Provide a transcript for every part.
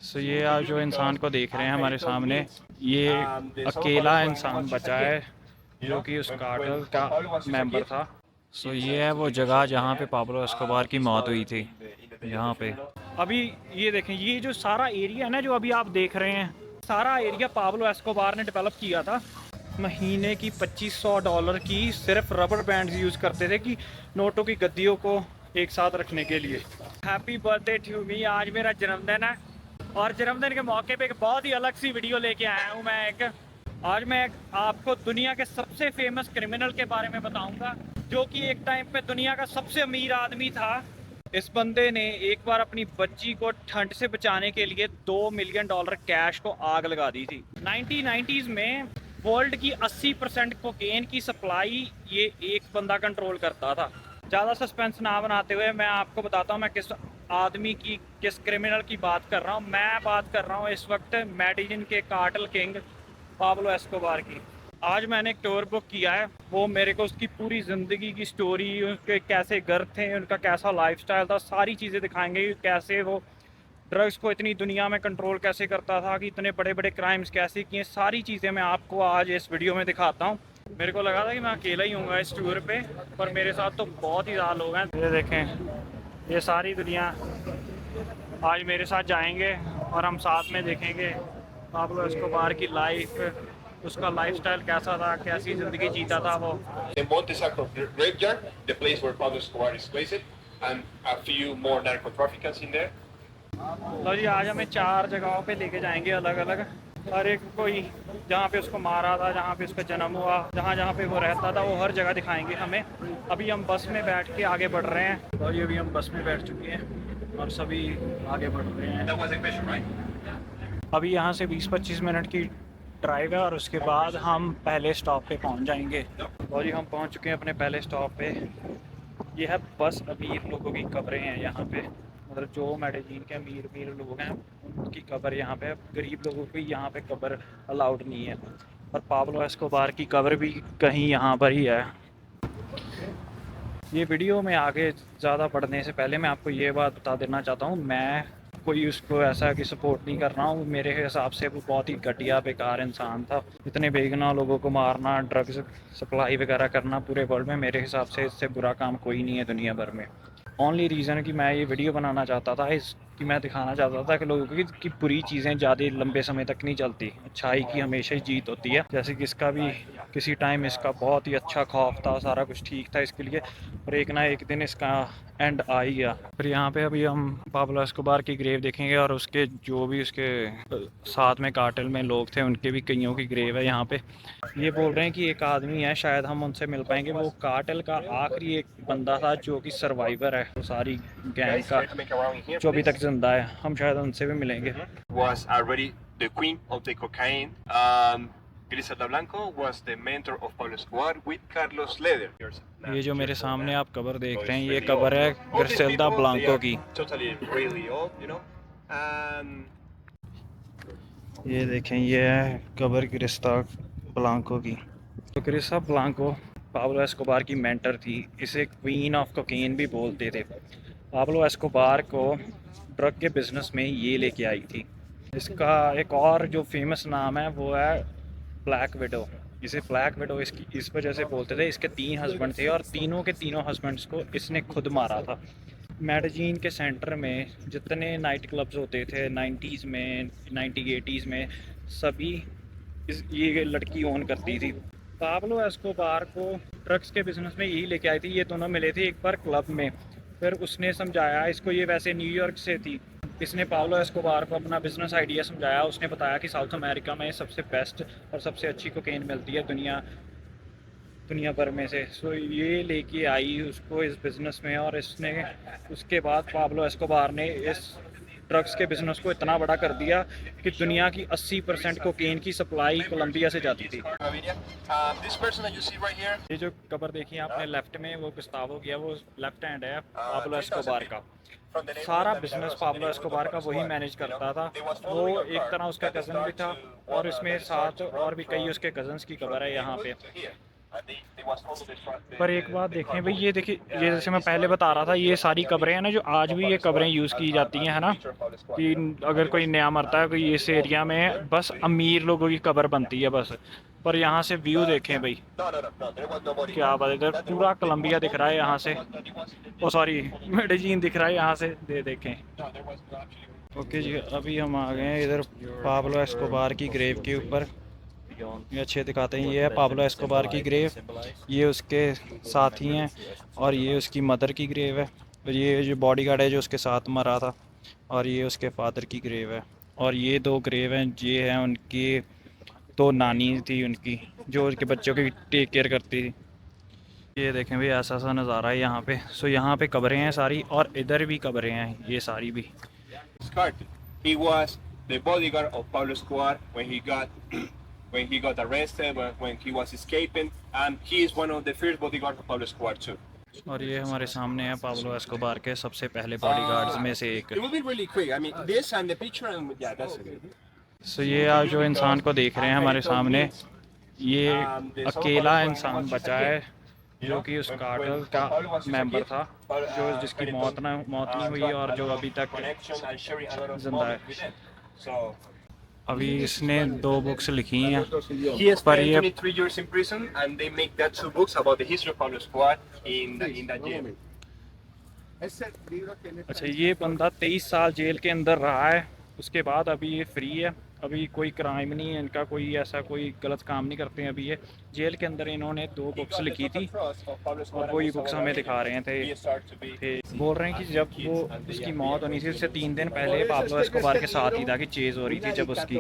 ये आप जो इंसान को देख रहे हैं हमारे सामने, ये अकेला इंसान बचा है जो कि उस कार्टेल का मेंबर था। ये है वो जगह जहाँ पे पाब्लो एस्कोबार की मौत हुई थी। यहाँ पे अभी ये देखें, ये जो सारा एरिया है ना जो अभी आप देख रहे हैं, सारा एरिया पाब्लो एस्कोबार ने डेवलप किया था। महीने की $2500 की सिर्फ रबर बैंड्स यूज़ करते थे कि नोटों की गद्दियों को एक साथ रखने के लिए। हैप्पी बर्थडे टू मी, आज मेरा जन्मदिन है और जन्मदिन के मौके पे एक बहुत ही अलग सी वीडियो लेके आया हूँ मैं। आज मैं आपको दुनिया के सबसे फेमस क्रिमिनल के बारे में बताऊंगा जो कि एक टाइम पे दुनिया का सबसे अमीर आदमी था। इस बंदे ने एक बार अपनी बच्ची को ठंड से बचाने के लिए $2 मिलियन कैश को आग लगा दी थी। 1990s में वर्ल्ड की 80% कोकेन की सप्लाई ये एक बंदा कंट्रोल करता था। ज़्यादा सस्पेंस ना बनाते हुए मैं आपको बताता हूँ मैं किस आदमी की, किस क्रिमिनल की बात कर रहा हूँ। मैं बात कर रहा हूँ इस वक्त मेडिजिन के कार्टेल किंग पाब्लो एस्कोबार की। आज मैंने एक टूर बुक किया है, वो मेरे को उसकी पूरी ज़िंदगी की स्टोरी, उनके कैसे घर थे, उनका कैसा लाइफस्टाइल था, सारी चीज़ें दिखाएंगे। कैसे वो ड्रग्स को इतनी दुनिया में कंट्रोल कैसे करता था, कि इतने बड़े बड़े क्राइम्स कैसे किए, सारी चीज़ें मैं आपको आज इस वीडियो में दिखाता हूँ। मेरे को लगा था कि मैं अकेला ही हूँ इस टूर पे, पर मेरे साथ तो बहुत ही ज़्यादा लोग हैं। ये देखें, ये सारी दुनिया आज मेरे साथ जाएंगे और हम साथ में देखेंगे पाब्लो एस्कोबार की लाइफ, उसका लाइफस्टाइल कैसा था, कैसी ज़िंदगी जीता था वो। The Monte Sacro graveyard, the place where Pablo Escobar is placed, and a few more narco traffickers in there. लो जी, आज हमें 4 जगहों पे लेके जाएंगे अलग अलग। हर एक कोई जहाँ पे उसको मारा था, जहाँ पे उसका जन्म हुआ, जहाँ जहाँ पे वो रहता था, वो हर जगह दिखाएंगे हमें। अभी हम बस में बैठ के आगे बढ़ रहे हैं और ये अभी हम बस में बैठ चुके हैं और सभी आगे बढ़ रहे हैं। That was a question, right? अभी यहाँ से 20-25 मिनट की ड्राइव है और उसके बाद हम पहले स्टॉप पे पहुँच जाएंगे। और ये हम पहुँच चुके हैं अपने पहले स्टॉप पे। ये है बस अमीर लोगों की कब्रें हैं यहाँ पे, मतलब जो मेडिजिन के अमीर अमीर लोग हैं उनकी कब्र यहाँ पे। गरीब लोगों की यहाँ पे कब्र अलाउड नहीं है। और पाब्लो एस्कोबार की कब्र भी कहीं यहाँ पर ही है। ये वीडियो में आगे ज़्यादा बढ़ने से पहले मैं आपको ये बात बता देना चाहता हूँ, मैं कोई उसको ऐसा कि सपोर्ट नहीं कर रहा हूँ। मेरे हिसाब से वो बहुत ही घटिया बेकार इंसान था। इतने बेगुनाह लोगों को मारना, ड्रग्स सप्लाई वगैरह करना पूरे वर्ल्ड में, मेरे हिसाब से इससे बुरा काम कोई नहीं है दुनिया भर में। ओनली रीज़न कि मैं ये वीडियो बनाना चाहता था कि मैं दिखाना चाहता था कि लोगों की बुरी चीज़ें ज़्यादा लंबे समय तक नहीं चलती, अच्छाई की हमेशा ही जीत होती है। जैसे कि इसका भी किसी टाइम इसका बहुत ही अच्छा खौफ था, सारा कुछ ठीक था इसके लिए, और एक ना एक दिन इसका एंड आ ही गया। फिर यहाँ पे अभी हम पाब्लो एस्कोबार की ग्रेव देखेंगे और उसके जो भी उसके साथ में कार्टेल में लोग थे उनके भी कईयों की ग्रेव है यहाँ पे। ये बोल रहे हैं कि एक आदमी है, शायद हम उनसे मिल पाएंगे। वो कार्टेल का आखिरी एक बंदा था जो कि सर्वाइवर है वो सारी गैंग Guys, का, try to make around in here, जो अभी तक please. जिंदा है। हम शायद उनसे भी मिलेंगे। Was already the queen of the cocaine. Griselda Blanco was the mentor of Pablo Escobar with Carlos Leder. ये जो मेरे सामने आप कब्र देख So रहे हैं, it's ये really कब्र है old. All these Griselda people, they Blanco are की। totally really old, you know. And ये देखें, ये है कब्र ग्रिस्ता ब्लांको की। तो ग्रिस्ता ब्लांको पाब्लो एस्कोबार की मेंटर थी। इसे क्वीन ऑफ कोकेन भी बोलते थे। पाब्लो एस्कोबार को ड्रग के बिजनेस में ये लेके आई थी। इसका एक और जो फेमस नाम है वो है ब्लैक विडो। इसे ब्लैक विडो इसकी इस वजह से बोलते थे, इसके 3 हस्बैंड थे और तीनों के तीनों हस्बैंड्स को इसने खुद मारा था। मेडजीन के सेंटर में जितने नाइट क्लब्स होते थे 90s में, 1980s में, सभी ये लड़की ओन करती थी। पाब्लो एस्कोबार को ड्रग्स के बिजनेस में यही लेके आई थी। ये दोनों मिले थे एक बार क्लब में, फिर उसने समझाया इसको, ये वैसे न्यूयॉर्क से थी, इसने पाब्लो एस्कोबार को अपना बिजनेस आइडिया समझाया। उसने बताया कि साउथ अमेरिका में सबसे बेस्ट और सबसे अच्छी कोकेन मिलती है दुनिया भर में से। ये लेके आई उसको इस बिज़नेस में, और इसने उसके बाद पाब्लो एस्कोबार ने इस ड्रग्स के बिज़नेस को इतना बड़ा कर दिया कि दुनिया की 80% कोकेन की सप्लाई कोलंबिया से जाती थी। this person that you see right here. ये जो कब्र देखी आपने लेफ्ट में, वो गुस्तावो की है, वो लेफ्ट हैंड है पाब्लो एस्कोबार का। सारा बिजनेस पाब्लो एस्कोबार का वही मैनेज करता था। वो एक तरह उसका कज़न भी था और इसमें साथ और भी कई उसके कज़न्स की कब्र है यहाँ पे। पर एक बात देखें भाई, ये देखिए, ये जैसे मैं पहले बता रहा था, ये सारी कब्रें हैं ना जो आज भी ये कब्रें यूज़ की जाती हैं, है ना, कि अगर कोई नया मरता है कोई इस एरिया में, बस अमीर लोगों की कब्र बनती है बस। पर यहाँ से व्यू देखें भाई, क्या बात है, इधर पूरा कोलंबिया दिख रहा है यहाँ से, ओ सॉरी मेडेजिन दिख रहा है यहाँ से, देखें। ओके जी, अभी हम आ गए हैं इधर पाब्लो एस्कोबार की ग्रेव के ऊपर। ये अच्छे दिखाते हैं, ये है पाब्लो एस्कोबार की ग्रेव, ये उसके साथी हैं, और ये उसकी मदर की ग्रेव है, और ये जो बॉडीगार्ड है जो उसके साथ मरा था, और ये उसके फादर की ग्रेव है, और ये दो ग्रेव हैं, ये हैं उनकी दो नानी थी उनकी, जो उनके बच्चों की टेक केयर करती थी। ये देखें भाई, ऐसा सा नज़ारा है यहाँ पे। सो यहाँ पे कब्रें हैं सारी, और इधर भी कब्रें हैं ये सारी भी। He was the bodyguard of Pablo Escobar when he got arrested, when he was escaping, and he is one of the first bodyguards of Pablo Escobar too. और ये हमारे सामने है पाब्लो एस्कोबार के सबसे पहले बॉडीगार्ड्स में से एक। It will be really quick. I mean, this and the picture, and yeah, that's it. सो ये आप जो इंसान को देख रहे हैं हमारे सामने, ये अकेला इंसान बचा है जो कि उस कार्टेल का मेंबर था, जो जिसकी मौत नहीं हुई और जो अभी तक जिंदा है। अभी इसने 2 बुक्स लिखी हैं, He has पर spent ये 23 years in prison, and they make that 2 books about the history of Pablo Escobar in that jail. अच्छा, ये बंदा 23 साल जेल के अंदर रहा है, उसके बाद अभी ये फ्री है, अभी कोई क्राइम नहीं है इनका, कोई ऐसा कोई गलत काम नहीं करते हैं अभी ये। जेल के अंदर इन्होंने 2 बुक्स लिखी थी, और वही बुक्स हमें दिखा रहे थे। बोल रहे हैं कि जब वो उसकी मौत होनी थी उससे 3 दिन पहले पाब्लो एस्कोबार के साथ ही था कि चेज़ हो रही थी जब उसकी।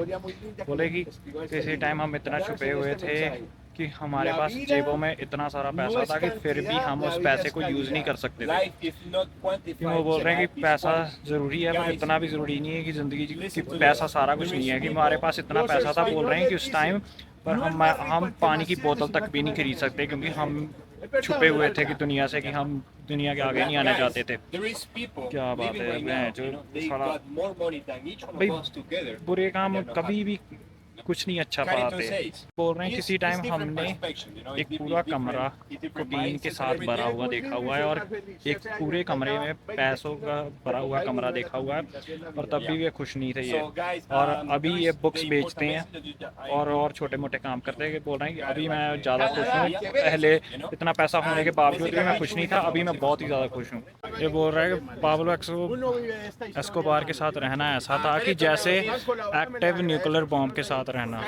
बोले कि किसी टाइम हम इतना छुपे हुए थे कि हमारे पास जेबों में इतना सारा पैसा था कि फिर भी हम उस पैसे को यूज़ नहीं कर सकते थे। कि वो बोल रहे हैं कि पैसा ज़रूरी है, पर इतना भी ज़रूरी नहीं है कि ज़िंदगी कि पैसा सारा कुछ नहीं है, कि हमारे पास इतना पैसा था, बोल रहे हैं कि उस टाइम पर हम पानी की बोतल तक भी नहीं खरीद सकते, क्योंकि हम छुपे हुए थे कि दुनिया से, कि हम दुनिया के आगे नहीं आना चाहते थे। क्या बात है, मैं जो सारा भाई, बुरे काम कभी भी कुछ नहीं अच्छा पाते। बोल रहे हैं किसी टाइम हमने एक पूरा कमरा कोकीन के साथ भरा हुआ देखा हुआ है, और एक पूरे कमरे में पैसों का भरा हुआ कमरा देखा हुआ है, और तब भी वे खुश नहीं थे ये। और अभी ये बुक्स बेचते हैं और छोटे मोटे काम करते हैं। बोल रहे हैं कि अभी मैं ज़्यादा खुश हूँ, पहले इतना पैसा होने के बावजूद भी मैं खुश नहीं था, अभी मैं बहुत ही ज़्यादा खुश हूँ। ये बोल रहा है कि पाब्लो एस्कोबार के साथ रहना ऐसा था कि जैसे एक्टिव न्यूक्लियर बॉम्ब के साथ रहना,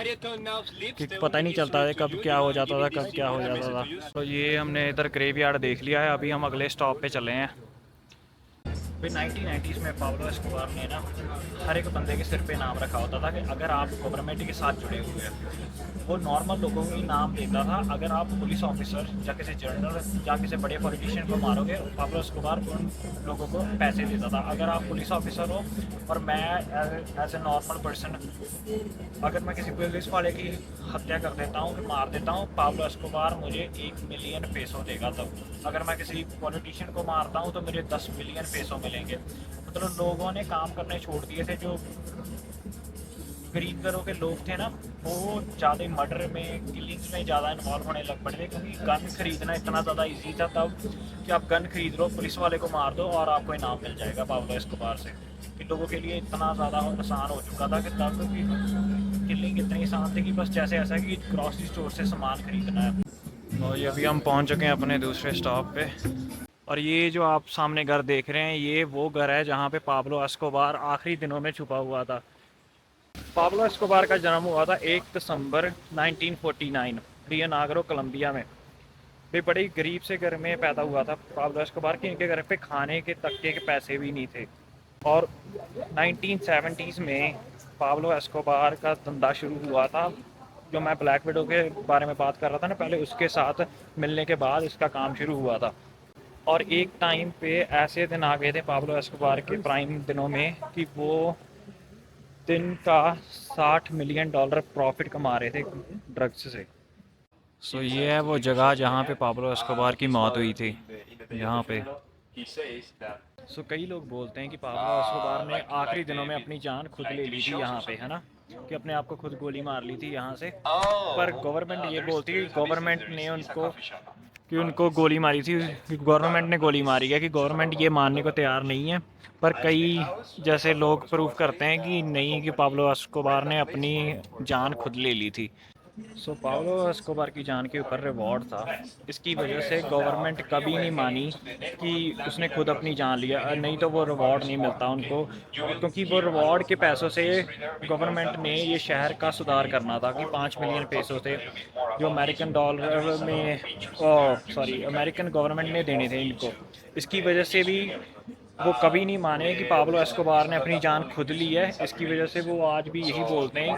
कि पता ही नहीं चलता था कब क्या हो जाता था, कब क्या हो जाता था। तो ये हमने इधर ग्रेवयार्ड देख लिया है, अभी हम अगले स्टॉप पे चले हैं। फिर 1990s में पाब्लो एस्कोबार ने ना हर एक बंदे के सिर पे नाम रखा होता था कि अगर आप गवर्नमेंट के साथ जुड़े हुए हैं। वो नॉर्मल लोगों को नाम देता था, अगर आप पुलिस ऑफिसर या किसी जनरल या किसी बड़े पॉलिटिशियन को मारोगे, पाब्लो एस्कोबार उन लोगों को पैसे देता था। अगर आप पुलिस ऑफिसर हो और मैं एज ए नॉर्मल पर्सन, अगर मैं किसी पुलिस वाले की हत्या कर देता हूँ, मार देता हूँ, पाब्लो एस्कोबार मुझे 1 मिलियन पैसों देगा। तब अगर मैं किसी पॉलिटिशियन को मारता हूँ तो मुझे 10 मिलियन पैसों मिलेंगे। मतलब लोगों ने काम करने छोड़ दिए थे, जो गरीब घरों के लोग थे ना, वो ज़्यादा मर्डर में, किलिंग्स में ज़्यादा इन्वॉल्व होने लग पड़े थे, क्योंकि गन खरीदना इतना ज़्यादा इजी था तब कि आप गन खरीद लो, पुलिस वाले को मार दो और आपको इनाम मिल जाएगा पाब्लो एस्कोबार से। कि लोगों के लिए इतना ज़्यादा आसान हो चुका था कि तब की किलिंग इतनी आसान थी कि बस जैसे ऐसा कि ग्रॉसरी स्टोर से सामान खरीदना है। और ये अभी हम पहुंच चुके हैं अपने दूसरे स्टॉप पे, और ये जो आप सामने घर देख रहे हैं, ये वो घर है जहाँ पे पाब्लो एस्कोबार आखिरी दिनों में छुपा हुआ था। पाब्लो एस्कोबार का जन्म हुआ था 1 दिसंबर 1949 रियो नेग्रो कोलंबिया में। भी बड़े गरीब से घर में पैदा हुआ था पाब्लो एस्कोबार, कि इनके घर पे खाने के तक्के के पैसे भी नहीं थे। और 1970s में पाब्लो एस्कोबार का धंधा शुरू हुआ था, जो मैं ब्लैक विडो के बारे में बात कर रहा था ना पहले, उसके साथ मिलने के बाद इसका काम शुरू हुआ था। और एक टाइम पे ऐसे दिन आ गए थे पाब्लो एस्कोबार के प्राइम दिनों में कि वो दिन का $60 मिलियन प्रॉफिट कमा रहे थे ड्रग्स से। सो ये है वो जगह जहाँ पे पाब्लो एस्कोबार की मौत हुई थी, यहाँ पे। सो कई लोग बोलते हैं कि पाब्लो एस्कोबार ने आखिरी दिनों में अपनी जान खुद ले ली थी यहाँ पे, है ना, कि अपने आप को खुद गोली मार ली थी यहाँ से। पर गवर्नमेंट ये बोलती है कि गवर्नमेंट ने उनको गोली मारी थी, गवर्नमेंट ने गोली मारी है, कि गवर्नमेंट ये मानने को तैयार नहीं है। पर कई जैसे लोग प्रूव करते हैं कि नहीं, कि पाब्लो एस्कोबार ने अपनी जान खुद ले ली थी। सो पाब्लो एस्कोबार की जान के ऊपर रिवॉर्ड था, इसकी वजह से गवर्नमेंट कभी नहीं मानी कि उसने खुद अपनी जान लिया, नहीं तो वो रिवॉर्ड नहीं मिलता उनको, क्योंकि वो रिवॉर्ड के पैसों से गवर्नमेंट ने ये शहर का सुधार करना था, कि 5 मिलियन पैसों थे जो अमेरिकन डॉलर में अमेरिकन गवर्नमेंट ने देने थे इनको। इसकी वजह से भी वो कभी नहीं माने कि पाब्लो एस्कोबार ने अपनी जान खुद ली है। इसकी वजह से वो आज भी यही बोलते हैं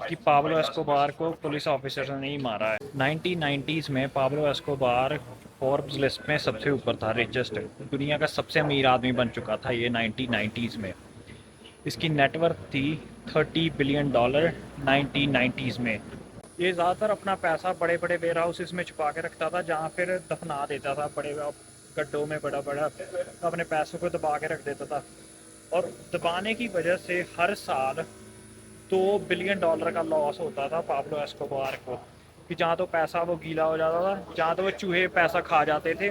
कि पाब्लो एस्कोबार को पुलिस ऑफिसर ने नहीं मारा है। 1990s में पाब्लो एस्कोबार फोर्ब्स लिस्ट में सबसे ऊपर था, रिचेस्ट, दुनिया का सबसे अमीर आदमी बन चुका था ये 1990s में। इसकी नेटवर्थ थी $30 बिलियन 1990s में। ये ज़्यादातर अपना पैसा बड़े बड़े वेयर हाउसेस में छुपा के रखता था, जहाँ फिर दफना देता था बड़े गड्ढों में, बड़ा अपने पैसों को दबा के रख देता था। और दबाने की वजह से हर साल $2 बिलियन का लॉस होता था पाब्लो एस्कोबार को, कि जहाँ तो पैसा वो गीला हो जाता था, जहाँ तो वो चूहे पैसा खा जाते थे,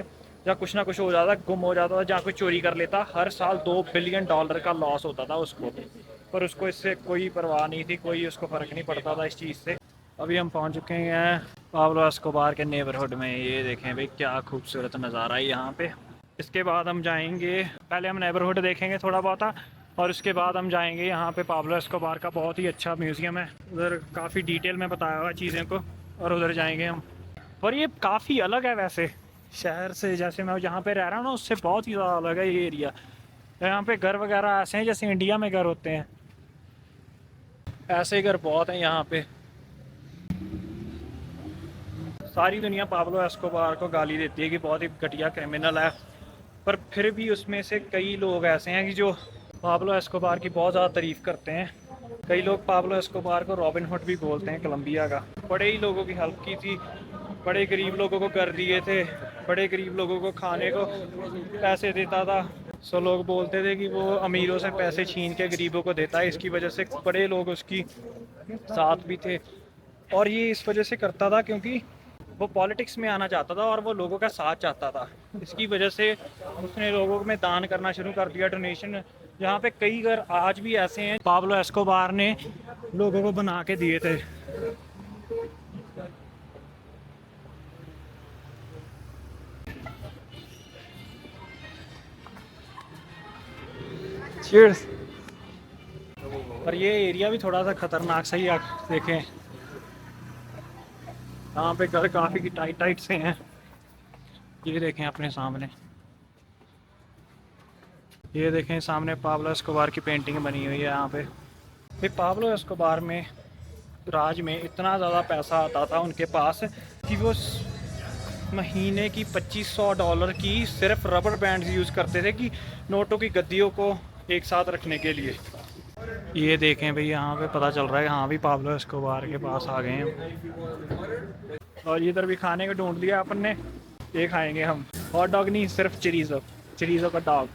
या कुछ ना कुछ हो जाता, गुम हो जाता था, जहाँ कोई चोरी कर लेता, हर साल $2 बिलियन का लॉस होता था उसको। पर उसको इससे कोई परवाह नहीं थी, कोई उसको फ़र्क नहीं पड़ता था इस चीज़ से। अभी हम पहुंच चुके हैं पाब्लो एस्कोबार के नेबरहुड में। ये देखें भाई क्या खूबसूरत नज़ारा है यहाँ पे। इसके बाद हम जाएंगे, पहले हम नेबरहुड देखेंगे थोड़ा बहुत, और उसके बाद हम जाएंगे यहाँ पे पाब्लो एस्कोबार का बहुत ही अच्छा म्यूज़ियम है, उधर काफ़ी डिटेल में बताया हुआ चीज़ें को, और उधर जाएंगे हम। और ये काफ़ी अलग है वैसे शहर से, जैसे मैं जहाँ पे रह रहा हूँ ना उससे बहुत ही ज़्यादा अलग है ये एरिया। यहाँ पे घर वगैरह ऐसे हैं जैसे इंडिया में घर होते हैं, ऐसे घर बहुत हैं यहाँ पे। सारी दुनिया पाब्लो एस्कोबार को गाली देती है कि बहुत ही घटिया क्रिमिनल है, पर फिर भी उसमें से कई लोग ऐसे हैं कि जो पाब्लो एस्कोबार की बहुत ज़्यादा तारीफ़ करते हैं। कई लोग पाब्लो एस्कोबार को रॉबिन हुड भी बोलते हैं कोलंबिया का। बड़े ही लोगों की हेल्प की थी, बड़े गरीब लोगों को कर दिए थे, बड़े गरीब लोगों को खाने को पैसे देता था। सो लोग बोलते थे कि वो अमीरों से पैसे छीन के गरीबों को देता है, इसकी वजह से बड़े लोग उसकी साथ भी थे। और ये इस वजह से करता था क्योंकि वो पॉलिटिक्स में आना चाहता था और वो लोगों का साथ चाहता था। इसकी वजह से उसने लोगों में दान करना शुरू कर दिया, डोनेशन। यहाँ पे कई घर आज भी ऐसे हैं पाब्लो एस्कोबार ने लोगों को बना के दिए थे। Cheers। पर ये एरिया भी थोड़ा सा खतरनाक सही है, आप देखें यहाँ पे घर काफ़ी टाइट से हैं। ये देखें अपने सामने, ये देखें सामने पाब्लो एस्कोबार की पेंटिंग बनी हुई है यहाँ पे। फिर पाब्लो एस्कोबार में राज में इतना ज़्यादा पैसा आता था उनके पास कि वो महीने की $2500 की सिर्फ रबर बैंड्स यूज़ करते थे कि नोटों की गद्दियों को एक साथ रखने के लिए। ये देखें भाई यहाँ पे पता चल रहा है हाँ भी पाब्लो एस्कोबार के पास आ गए हैं। और इधर भी खाने को ढूंढ लिया अपन ने, ये खाएंगे हम। हॉट डॉग नहीं, सिर्फ चिरीज़ो का डॉग।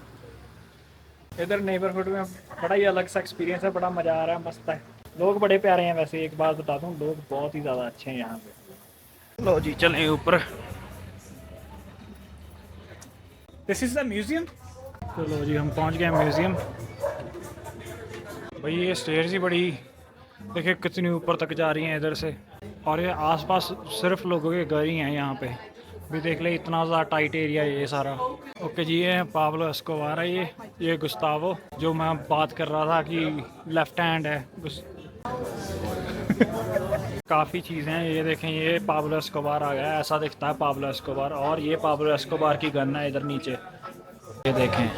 इधर नेबरहुड में बड़ा ही अलग सा एक्सपीरियंस है, बड़ा मज़ा आ रहा है, मस्त है। लोग बड़े प्यारे हैं वैसे, एक बात बताता हूँ, लोग बहुत ही ज़्यादा अच्छे हैं यहाँ पे। लो जी चलें ऊपर। This is the museum. चलो जी हम पहुँच गए म्यूज़ियम। भाई ये स्टेयर्स ही बड़ी देखिए कितनी ऊपर तक जा रही हैं इधर से, और ये आसपास सिर्फ लोगों के घर ही हैं यहाँ पे भी। देख ले इतना ज़्यादा टाइट एरिया है ये सारा। ओके जी, ये पाब्लो एस्कोबार है, ये गुस्तावो जो मैं बात कर रहा था कि लेफ्ट हैंड है। काफ़ी चीज़ें हैं, ये देखें ये पाब्लो एस्कोबार आ गया, ऐसा दिखता है पाब्लो एस्कोबार। और ये पाब्लो एस्कोबार की गन है इधर नीचे, ये देखें।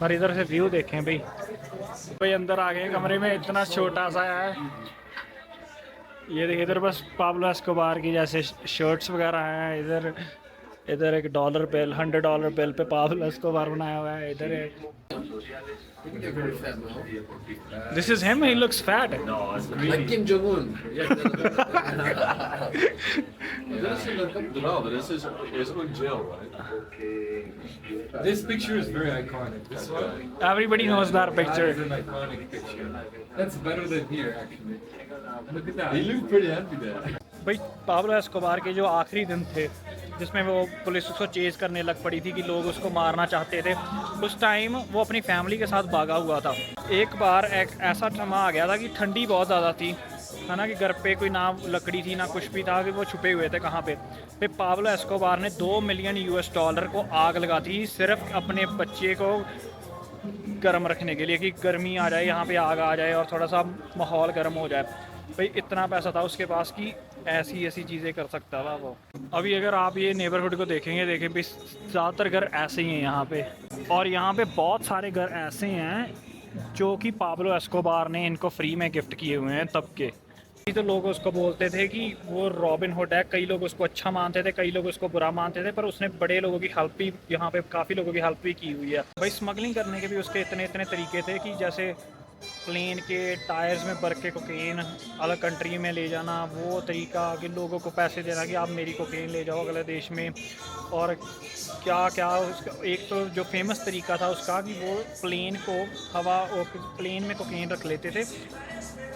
पर इधर से व्यू देखें भाई अंदर आ गए कमरे में, इतना छोटा सा है। ये देखिए इधर बस पाब्लो एस्कोबार की जैसे शर्ट्स वगैरह हैं, इधर इधर एक dollar bill, $100 bill pay Pablo Escobar बनाया हुआ है। इधर है, this is him, he looks fat. Like Kim Jong-un. Yeah. This is capturado. This is in jail, right? This picture is very iconic. This one. Everybody knows that picture. That is an iconic picture. That's better than here, actually. Look at that. He looked pretty happy there. भाई Pablo Escobar के जो आखिरी दिन थे जिसमें वो police उसको Chase करने लग पड़ी थी कि लोग उसको मारना चाहते थे, उस टाइम वो अपनी फैमिली के साथ भागा हुआ था। एक बार एक ऐसा समय आ गया था कि ठंडी बहुत ज़्यादा थी, है ना, कि घर पे कोई ना लकड़ी थी ना कुछ भी था, कि वो छुपे हुए थे कहाँ पे। फिर पाब्लो एस्कोबार ने $2 मिलियन को आग लगा दी सिर्फ अपने बच्चे को गर्म रखने के लिए, कि गर्मी आ जाए, यहाँ पे आग आ जाए और थोड़ा सा माहौल गर्म हो जाए। भाई इतना पैसा था उसके पास कि ऐसी ऐसी चीज़ें कर सकता था वो। अभी अगर आप ये नेबरहुड को देखेंगे, देखें भी ज़्यादातर घर ऐसे ही हैं यहाँ पे, और यहाँ पे बहुत सारे घर ऐसे हैं जो कि पाब्लो एस्कोबार ने इनको फ्री में गिफ्ट किए हुए हैं तब के। तो लोग उसको बोलते थे कि वो रॉबिन हुड है, कई लोग उसको अच्छा मानते थे, कई लोग उसको बुरा मानते थे, पर उसने बड़े लोगों की हेल्प भी, यहाँ पे काफ़ी लोगों की हेल्प भी की हुई है। भाई स्मगलिंग करने के भी उसके इतने इतने तरीके थे कि जैसे प्लेन के टायर्स में भर के कोकेन अलग कंट्री में ले जाना, वो तरीका कि लोगों को पैसे देना कि आप मेरी कोकेन ले जाओ अगले देश में, और क्या क्या उसका एक तो जो फेमस तरीका था उसका कि वो प्लेन को हवा और प्लेन में कोकेन रख लेते थे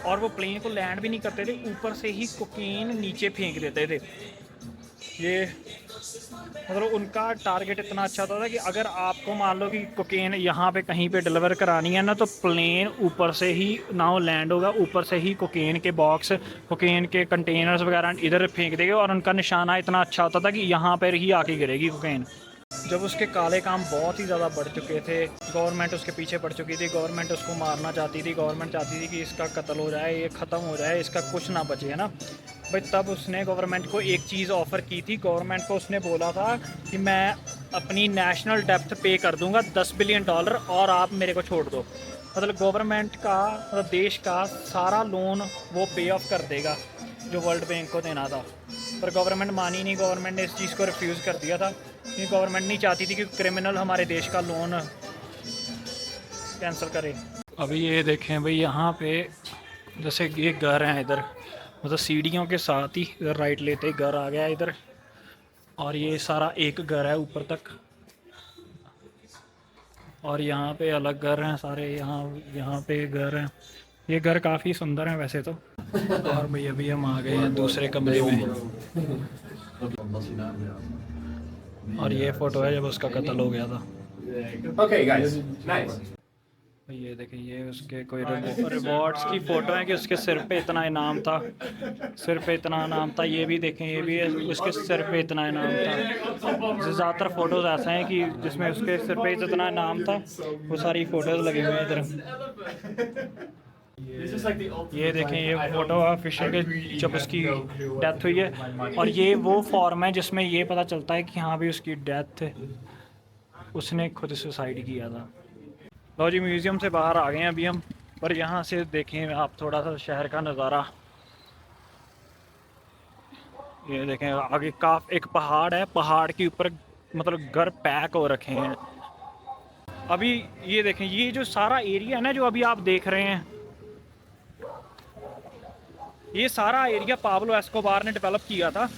और वो प्लेन को लैंड भी नहीं करते थे, ऊपर से ही कोकेन नीचे फेंक देते थे। ये मतलब उनका टारगेट इतना अच्छा था कि अगर आपको मान लो कि कोकेन यहाँ पे कहीं पे डिलीवर करानी है ना, तो प्लेन ऊपर से ही ना वो लैंड होगा, ऊपर से ही कोकेन के बॉक्स, कोकेन के कंटेनर्स वगैरह इधर फेंक देंगे, और उनका निशाना इतना अच्छा होता था कि यहाँ पर ही आके गिरेगी कोकेन। जब उसके काले काम बहुत ही ज़्यादा बढ़ चुके थे, गवर्नमेंट उसके पीछे पड़ चुकी थी, गवर्नमेंट उसको मारना चाहती थी, गवर्नमेंट चाहती थी कि इसका कत्ल हो जाए, ये ख़त्म हो जाए, इसका कुछ ना बचे, है ना भाई। तब उसने गवर्नमेंट को एक चीज़ ऑफ़र की थी, गवर्नमेंट को उसने बोला था कि मैं अपनी नेशनल डेप्थ पे कर दूंगा $10 बिलियन और आप मेरे को छोड़ दो। मतलब गवर्नमेंट का, मतलब देश का सारा लोन वो पे ऑफ कर देगा जो वर्ल्ड बैंक को देना था, पर गवर्नमेंट मानी नहीं। गवर्नमेंट ने इस चीज़ को रिफ्यूज़ कर दिया था क्योंकि गवर्नमेंट नहीं चाहती थी कि क्रिमिनल हमारे देश का लोन कैंसिल करे। अभी ये देखें भाई, यहाँ पे जैसे ये घर हैं इधर, मतलब सीढ़ियों के साथ ही इधर राइट लेते ही घर आ गया इधर, और ये सारा एक घर है ऊपर तक, और यहाँ पे अलग घर हैं सारे, यहाँ पे घर हैं। ये घर काफ़ी सुंदर हैं वैसे तो। और भाई अभी हम आ गए हैं दूसरे कमरे में, और ये फ़ोटो है जब उसका कत्ल हो गया था। Okay, guys, nice. ये देखें, ये उसके कोई रिवॉर्ड्स की फ़ोटो है कि उसके सिर पे इतना इनाम था, सिर पे इतना इनाम था। ये भी देखें, ये भी है उसके सिर पे इतना इनाम था। ज़्यादातर फ़ोटोज़ ऐसे हैं कि जिसमें उसके सिर पे इतना इनाम था, वो सारी फ़ोटोज़ लगी हुई हैं इधर। ये देखें, ये फ़ोटो है फिशर के जब उसकी डेथ हुई है, और ये वो फॉर्म है जिसमें ये पता चलता है कि हाँ भी उसकी डेथ उसने खुद सुसाइड किया था। लो जी, म्यूज़ियम से बाहर आ गए हैं अभी हम, पर यहाँ से देखें आप थोड़ा सा शहर का नज़ारा। ये देखें आगे एक पहाड़ है, पहाड़ के ऊपर मतलब घर पैक हो रखे हैं। अभी ये देखें, ये जो सारा एरिया है ना जो अभी आप देख रहे हैं, ये सारा एरिया पाब्लो एस्कोबार ने डेवलप किया था।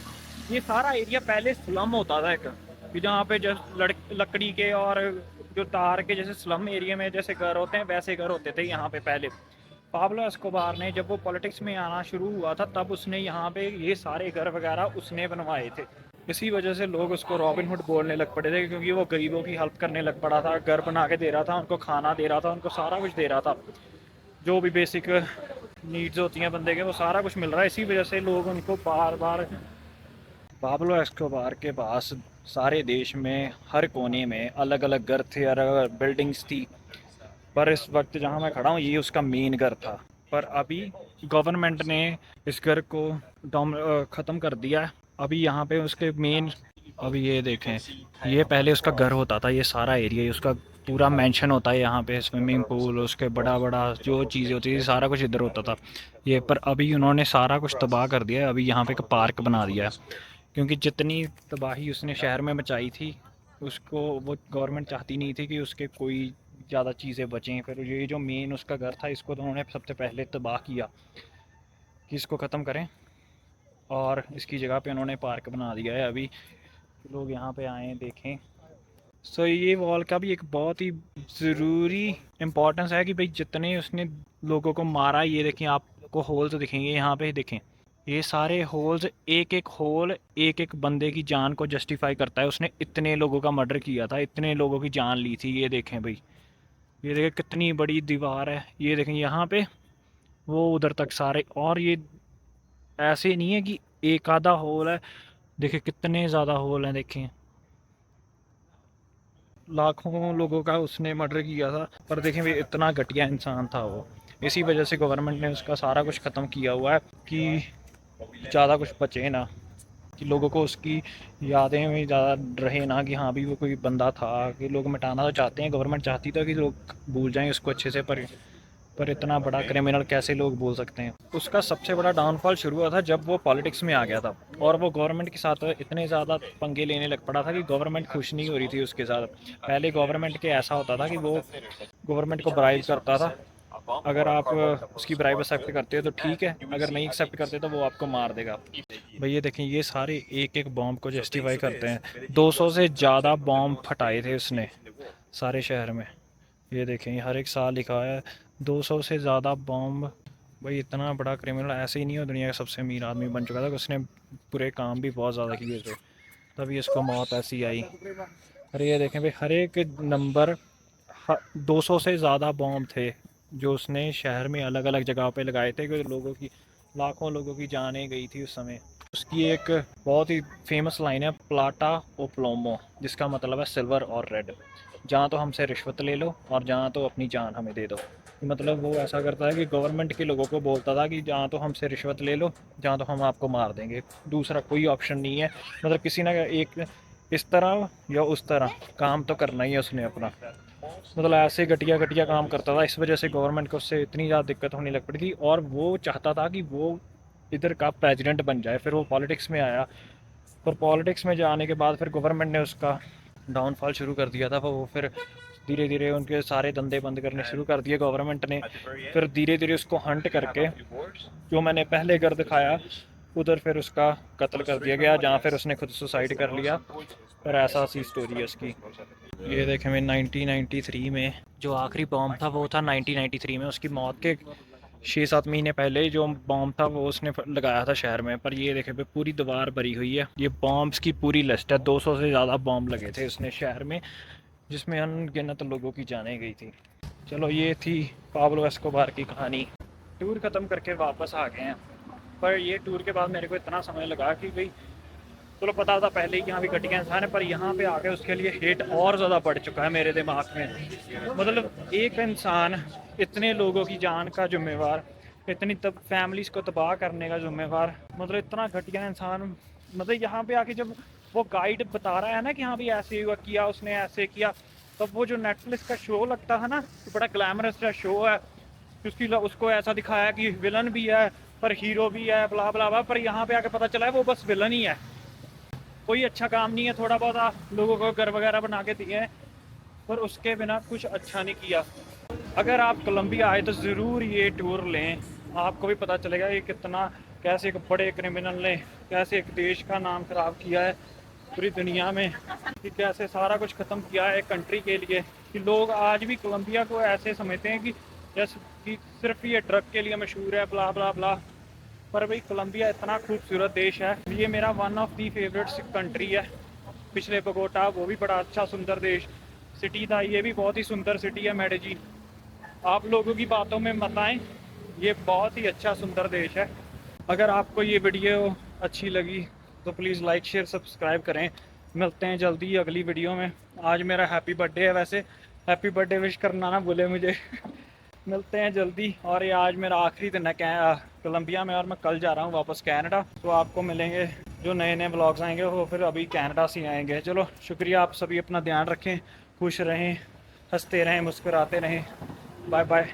ये सारा एरिया पहले स्लम होता था एक, जहाँ पे जैसे लकड़ी के और जो तार के जैसे स्लम एरिया में जैसे घर होते हैं वैसे घर होते थे यहाँ पे पहले। पाब्लो एस्कोबार ने जब वो पॉलिटिक्स में आना शुरू हुआ था तब उसने यहाँ पे ये सारे घर वगैरह उसने बनवाए थे। इसी वजह से लोग उसको रॉबिन हुड बोलने लग पड़े थे, क्योंकि वो गरीबों की हेल्प करने लग पड़ा था, घर बना के दे रहा था, उनको खाना दे रहा था, उनको सारा कुछ दे रहा था, जो भी बेसिक नीड्स होती हैं बंदे के वो सारा कुछ मिल रहा है। इसी वजह से लोग उनको बार बार, पाब्लो एस्कोबार के पास सारे देश में हर कोने में अलग अलग घर थे, अलग अलग बिल्डिंग्स थी, पर इस वक्त जहाँ मैं खड़ा हूँ ये उसका मेन घर था। पर अभी गवर्नमेंट ने इस घर को ख़त्म कर दिया है। अभी यहाँ पे उसके मेन, अभी ये देखें, ये पहले उसका घर होता था, ये सारा एरिया उसका पूरा मेंशन होता है यहाँ पे, स्विमिंग पूल, उसके बड़ा बड़ा जो चीज़ें होती थी सारा कुछ इधर होता था ये, पर अभी उन्होंने सारा कुछ तबाह कर दिया है। अभी यहाँ पे एक पार्क बना दिया है, क्योंकि जितनी तबाही उसने शहर में मचाई थी उसको वो गवर्नमेंट चाहती नहीं थी कि उसके कोई ज़्यादा चीज़ें बचें। फिर ये जो मेन उसका घर था इसको तो उन्होंने सबसे पहले तबाह किया कि इसको ख़त्म करें, और इसकी जगह पे उन्होंने पार्क बना दिया है अभी, लोग यहाँ पे आएँ देखें। सो ये वॉल का भी एक बहुत ही ज़रूरी इम्पोर्टेंस है कि भाई जितने उसने लोगों को मारा, ये देखें आपको होल्स दिखेंगे यहाँ पे, देखें ये सारे होल्स, एक एक होल एक एक बंदे की जान को जस्टिफाई करता है। उसने इतने लोगों का मर्डर किया था, इतने लोगों की जान ली थी। ये देखें भाई, ये देखें कितनी बड़ी दीवार है, ये देखें यहाँ पे वो उधर तक सारे, और ये ऐसे नहीं है कि एक आधा होल है, देखें कितने ज़्यादा होल हैं। देखें लाखों लोगों का उसने मर्डर किया था, पर देखें भाई इतना घटिया इंसान था वो। इसी वजह से गवर्नमेंट ने उसका सारा कुछ ख़त्म किया हुआ है कि ज़्यादा कुछ बचे ना, कि लोगों को उसकी यादें में ज़्यादा रहे ना कि हाँ भी वो कोई बंदा था। कि लोग मिटाना तो चाहते हैं, गवर्नमेंट चाहती था कि लोग भूल जाएं उसको अच्छे से, पर इतना बड़ा क्रिमिनल कैसे लोग भूल सकते हैं। उसका सबसे बड़ा डाउनफॉल शुरू हुआ था जब वो पॉलिटिक्स में आ गया था, और वो गवर्नमेंट के साथ इतने ज़्यादा पंगे लेने लग पड़ा था कि गवर्नमेंट खुश नहीं हो रही थी उसके साथ। पहले गवर्नमेंट के ऐसा होता था कि वो गवर्नमेंट को ब्राइब करता था, अगर आप उसकी ब्राइब एक्सेप्ट करते हो तो ठीक है, अगर नहीं एक्सेप्ट करते तो वो आपको मार देगा। भाई ये देखें, ये सारे एक एक बॉम्ब को जस्टिफाई करते हैं। 200 से ज़्यादा बॉम्ब फटाए थे उसने सारे शहर में। ये देखें हर एक साल लिखा है 200 से ज़्यादा बॉम्ब। भाई इतना बड़ा क्रिमिनल ऐसे ही नहीं हो, दुनिया का सबसे अमीर आदमी बन चुका था। उसने पूरे काम भी बहुत ज़्यादा किए थे, तभी इसको मौत ऐसी आई। अरे ये देखें भाई, हर एक नंबर 200 से ज़्यादा बॉम्ब थे जो उसने शहर में अलग अलग जगह पे लगाए थे, क्योंकि लोगों की, लाखों लोगों की जानें गई थी उस समय। उसकी एक बहुत ही फेमस लाइन है, प्लाटा ओ प्लोमो, जिसका मतलब है सिल्वर और रेड। जहाँ तो हमसे रिश्वत ले लो और जहाँ तो अपनी जान हमें दे दो। मतलब वो ऐसा करता है कि गवर्नमेंट के लोगों को बोलता था कि जहाँ तो हमसे रिश्वत ले लो, जहाँ तो हम आपको मार देंगे, दूसरा कोई ऑप्शन नहीं है। मतलब किसी ना एक इस तरह या उस तरह काम तो करना ही है उसने अपना। मतलब ऐसे घटिया घटिया काम करता था, इस वजह से गवर्नमेंट को उससे इतनी ज़्यादा दिक्कत होने लग पड़ी थी, और वो चाहता था कि वो इधर का प्रेसिडेंट बन जाए। फिर वो पॉलिटिक्स में आया, पर पॉलिटिक्स में जाने के बाद फिर गवर्नमेंट ने उसका डाउनफॉल शुरू कर दिया था। वो फिर धीरे धीरे उनके सारे धंधे बंद करने शुरू कर दिए गवर्नमेंट ने। फिर धीरे धीरे उसको हंट करके, जो मैंने पहले घर दिखाया उधर, फिर उसका कत्ल कर दिया गया, जहाँ फिर उसने खुद सुसाइड कर लिया। पर ऐसा सी स्टोरी है उसकी। ये देखें मैं 1993 में जो आखिरी बॉम्ब था वो था 1993 में। उसकी मौत के 6-7 महीने पहले जो बॉम्ब था वो उसने लगाया था शहर में। पर ये देखें पूरी दीवार भरी हुई है, ये बॉम्ब्स की पूरी लिस्ट है। 200 से ज़्यादा बॉम्ब लगे थे उसने शहर में, जिसमें अनगिनत लोगों की जानें गई थी। चलो ये थी पाब्लो एस्कोबार की कहानी। टूर ख़त्म करके वापस आ गए हैं, पर ये टूर के बाद मेरे को इतना समय लगा कि भाई चलो पता था पहले ही यहाँ भी घटिया इंसान है, पर यहाँ पे आके उसके लिए हेट और ज़्यादा बढ़ चुका है मेरे दिमाग में। मतलब एक इंसान इतने लोगों की जान का जिम्मेवार, इतनी तब फैमिलीज़ को तबाह करने का जिम्मेवार, मतलब इतना घटिया इंसान। मतलब यहाँ पे आके जब वो गाइड बता रहा है ना कि हाँ भाई ऐसे हुआ, किया उसने, ऐसे किया, तब वो जो नेटफ्लिक्स का शो लगता है ना, तो बड़ा ग्लैमरस शो है, उसकी उसको ऐसा दिखाया कि विलन भी है पर हीरो भी है, ब्ला ब्ला ब्ला। पर यहाँ पे आके पता चला है वो बस विलन ही है, कोई अच्छा काम नहीं है। थोड़ा बहुत लोगों को घर वगैरह बना के दिए हैं, पर उसके बिना कुछ अच्छा नहीं किया। अगर आप कोलंबिया आए तो ज़रूर ये टूर लें, आपको भी पता चलेगा कि कितना, कैसे एक बड़े क्रिमिनल ने कैसे एक देश का नाम ख़राब किया है पूरी दुनिया में, कि कैसे सारा कुछ ख़त्म किया है एक कंट्री के लिए। कि लोग आज भी कोलंबिया को ऐसे समझते हैं कि जैसे कि सिर्फ ये ड्रग के लिए मशहूर है, ब्ला ब्ला ब्ला। पर भाई कोलंबिया इतना खूबसूरत देश है, ये मेरा one of the favourite country है। पिछले बगोटा वो भी बड़ा अच्छा सुंदर देश सिटी था, ये भी बहुत ही सुंदर सिटी है मेडेजी। आप लोगों की बातों में मत आएं, ये बहुत ही अच्छा सुंदर देश है। अगर आपको ये वीडियो अच्छी लगी तो प्लीज़ लाइक शेयर सब्सक्राइब करें। मिलते हैं जल्दी अगली वीडियो में। आज मेरा हैप्पी बर्थडे है, वैसे हैप्पी बर्थडे विश करना ना भूले मुझे। मिलते हैं जल्दी। और ये आज मेरा आखिरी दिन है कोलंबिया में, और मैं कल जा रहा हूँ वापस कनाडा। तो आपको मिलेंगे जो नए नए ब्लॉग्स आएंगे वो फिर अभी कनाडा से आएंगे। चलो शुक्रिया, आप सभी अपना ध्यान रखें, खुश रहें, हंसते रहें, मुस्कुराते रहें। Bye bye.